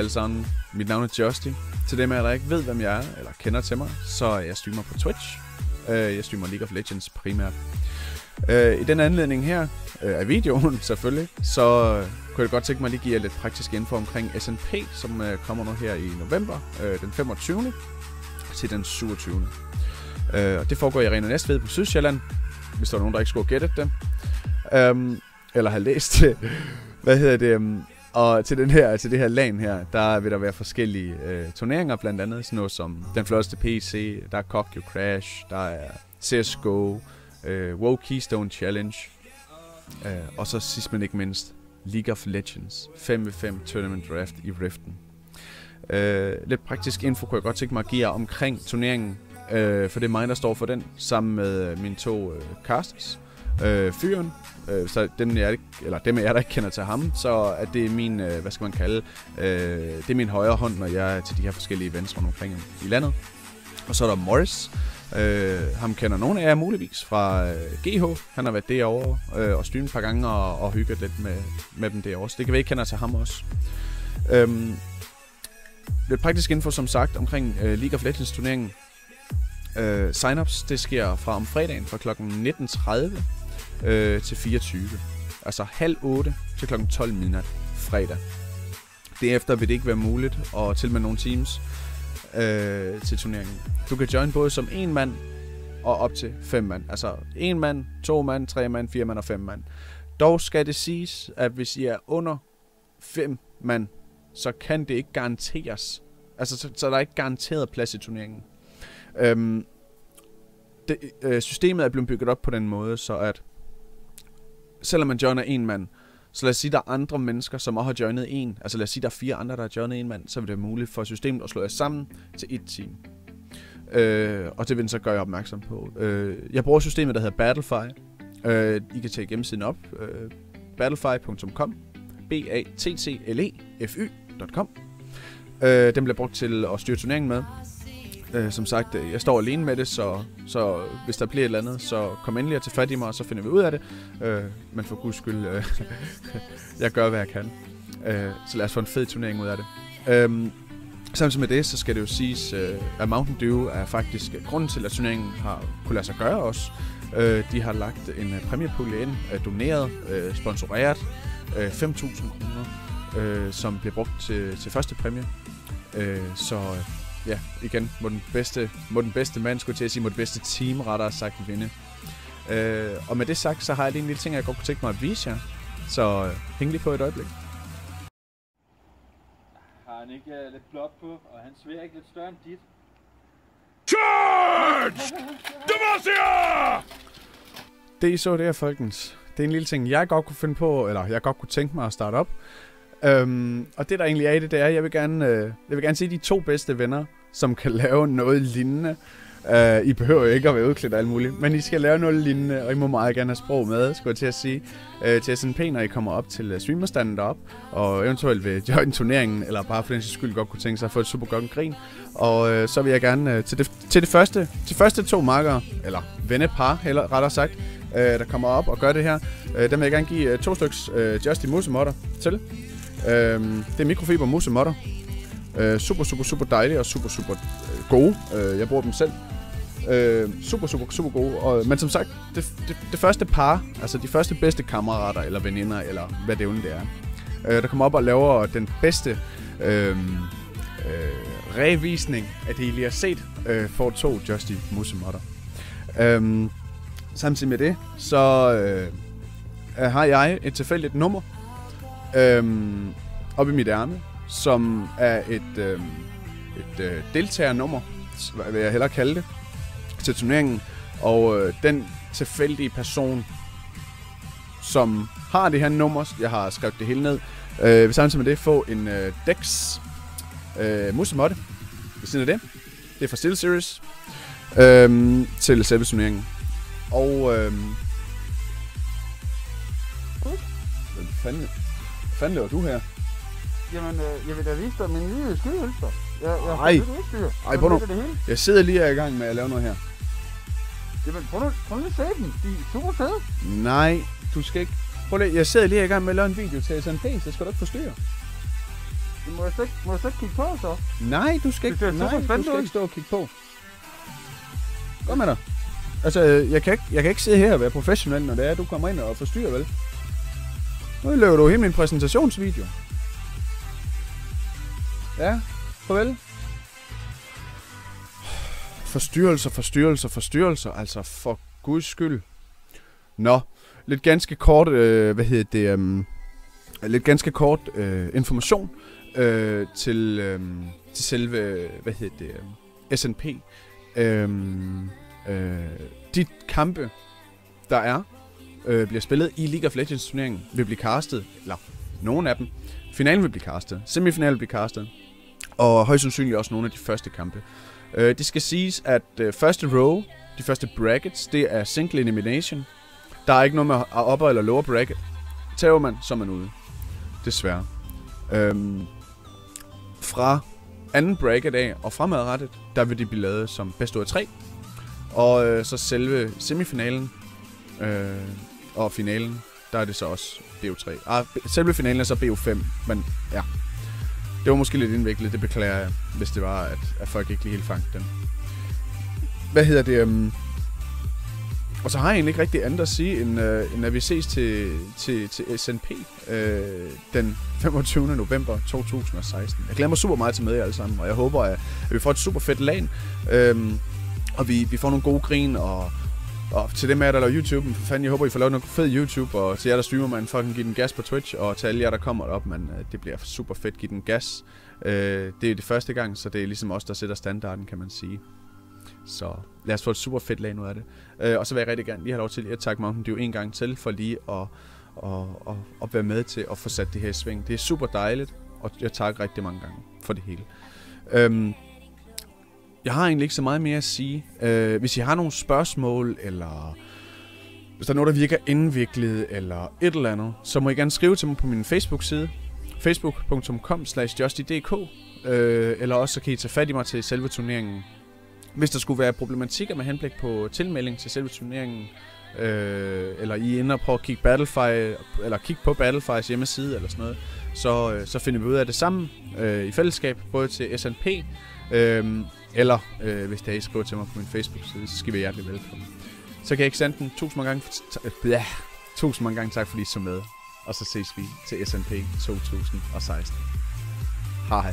alle sammen. Mit navn er Justy. Til dem af jer, der ikke ved, hvem jeg er, eller kender til mig, så jeg streamer på Twitch. Jeg streamer League of Legends primært. I den anledning her, af videoen selvfølgelig, så kunne jeg godt tænke mig at lige give jer lidt praktisk info omkring SNP, som kommer nu her i november, den 25. til den 27. Og det foregår i Arena Næstved på Sydsjælland, hvis der var nogen, der ikke skulle have gættet det. Eller have læst det. Hvad hedder det? Og til det her LAN her, der vil der være forskellige turneringer, blandt andet sådan noget som den flotteste PC, der er Kokyo Crash, der er CSGO, WoW Keystone Challenge, og så sidst men ikke mindst League of Legends 5v5 Tournament Draft i Riften. Lidt praktisk info kunne jeg godt tænke mig at give jer omkring turneringen, for det er mig, der står for den, sammen med mine to casters. Fyren, så dem af jer, der ikke kender til ham, så er det min, hvad skal man kalde, det er min højre hånd, når jeg er til de her forskellige events rundt omkring i landet. Og så er der Morris. Ham kender nogle af jer muligvis fra GH. Han har været derovre og streamet et par gange og hygget lidt med dem derovre. Så det kan vi ikke kender til ham også. Lidt praktisk info som sagt omkring League of Legends turneringen. Sign-ups, det sker fra om fredagen fra kl. 19.30 til 24. Altså 7:30 til kl. 12 midnat fredag. Derefter vil det ikke være muligt at tilmelde nogle teams til turneringen. Du kan join både som 1 mand og op til 5 mand. Altså 1 mand, 2 mand, 3 mand, 4 mand og 5 mand. Dog skal det siges, at hvis I er under 5 mand, så kan det ikke garanteres. Altså så er der ikke garanteret plads i turneringen. Systemet er blevet bygget op på den måde, så at selvom man joiner 1 mand, så lad os sige, der er andre mennesker, som også har joinet 1. Altså lad os sige, der er 4 andre, der har joinet 1 mand, så vil det være muligt for systemet at slå jer sammen til 1 team. Og det vil den så gøre jer opmærksom på. Jeg bruger systemet, der hedder Battlefy. I kan tage hjemmesiden op. Battlefy.com battlefy.com. Den bliver brugt til at styre turneringen med. Som sagt, jeg står alene med det, så hvis der bliver et eller andet, så kom endelig og tage fat i mig, og så finder vi ud af det. Men for guds skyld, jeg gør, hvad jeg kan. Så lad os få en fed turnering ud af det. Samtidig med det, så skal det jo siges, at Mountain Dew er faktisk grunden til, at turneringen har kunne lade sig gøre også. De har lagt en præmiepulje ind, doneret, sponsoreret, 5.000 kroner, som bliver brugt til første præmie. Ja, igen, må den bedste mand, skulle til at sige, må det bedste team rettere sagt vinde. Og med det sagt, så har jeg lige en lille ting, jeg godt kunne tænke mig at vise jer. Så hæng lige på et øjeblik. Har han ikke lidt blot på, og han svær ikke lidt større end dit? Charge! Demacia! Det I så der, folkens. Det er en lille ting, jeg godt kunne finde på, eller jeg godt kunne tænke mig at starte op. Og det der egentlig er i det, det er, jeg vil gerne se de 2 bedste venner, som kan lave noget lignende. I behøver jo ikke at være udklædt og alt muligt, men I skal lave noget lignende, og I må meget gerne have sprog med, skulle jeg til at sige, til SNP, når I kommer op til streamerstanden derop, og eventuelt vil join turneringen, eller bare for den skyld godt kunne tænke sig at få et super godt grin. Og så vil jeg gerne til de første 2 makkere, eller vennepar, eller rettere sagt, der kommer op og gør det her, der vil jeg gerne give 2 styks Justy musemotter til. Det er mikrofiber musemotter. Super dejlige og super gode. Jeg bruger dem selv. Super gode. Men som sagt, det første par, altså de første bedste kammerater eller veninder, eller hvad det det er, der kommer op og laver den bedste revisning af det, I lige har set, får 2 Justy musemotter. Samtidig med det, så har jeg et tilfældigt nummer op i mit ærme, som er et deltagernummer, vil jeg hellere kalde det, til turneringen. Og den tilfældige person, som har det her nummer, jeg har skrevet det hele ned, vil samtidig med det få en Dex musemotte ved siden af det. Det er fra Steel Series til selve turneringen. Og hvad fanden laver du her? Jamen, jeg vil da vise dig min nye skydehølster. Ej, prøv nu. Jeg sidder lige i gang med at lave noget her. Jamen, prøv nu at se dem. De er super fede. Nej, du skal ikke. Prøv lige, jeg sidder lige i gang med at lave en video til SNP, så skal du ikke forstyrre. Må jeg så ikke kigge på, så? Nej, du skal ikke, Det ser super spændende ud. stå og kigge på. Kom med dig. Altså, jeg kan ikke sidde her og være professionel, når det er, du kommer ind og forstyrrer, vel? Nu løber du hele min præsentationsvideo. Ja, farvel. Forstyrrelser, altså for guds skyld. Nå, lidt ganske kort, information til selve, SNP. De kampe, der er, bliver spillet i League of Legends turneringen, vil blive castet, eller nogle af dem. Finalen vil blive castet, semifinalen vil blive castet, og højst sandsynligt også nogle af de første kampe. Det skal siges, at første row, de første brackets, det er single elimination. Der er ikke noget med upper eller lower bracket. Tager man, så er man ude. Desværre. Fra anden bracket af og fremadrettet, der vil de blive lavet som bedst ud af 3. Og så selve semifinalen og finalen, der er det så også BO3. Selve finalen er så BO5, men ja. Det var måske lidt indviklet, det beklager jeg, hvis det var, at folk ikke lige helt fangede den. Og så har jeg egentlig ikke rigtig andet at sige, end at vi ses til SNP den 25. november 2016. Jeg glæder mig super meget til med jer alle sammen, og jeg håber, at vi får et super fedt LAN. Og vi får nogle gode grin, og til dem af jer, der laver YouTube, for fanden, jeg håber, I får lavet noget fed YouTube, og til jer, der streamer, man fucking give den gas på Twitch, og til alle jer, der kommer op, man, det bliver super fedt, give den gas. Det er det første gang, så det er ligesom os, der sætter standarden, kan man sige. Så lad os få et super fedt lag ud af det. Og så vil jeg rigtig gerne lige have lov til at takke Mountain Dew en gang til, for lige at være med til at få sat det her i sving. Det er super dejligt, og jeg takker rigtig mange gange for det hele. Jeg har egentlig ikke så meget mere at sige. Hvis I har nogle spørgsmål, eller hvis der er noget, der virker indviklet, eller et eller andet, så må I gerne skrive til mig på min Facebook-side, facebook.com/justydk, eller også så kan I tage fat i mig til selve turneringen. Hvis der skulle være problematikker med henblik på tilmelding til selve turneringen, eller I er inde og prøve at kigge på Battlefys hjemmeside eller sådan noget, så finder vi ud af det sammen i fællesskab, både til SNP, eller hvis der I skriver til mig på min Facebook-side, så skal vi hjertelig velkommen. Så kan jeg ikke sende den. Tusind mange gange tak, fordi I så med. Og så ses vi til SNP 2016. Hej.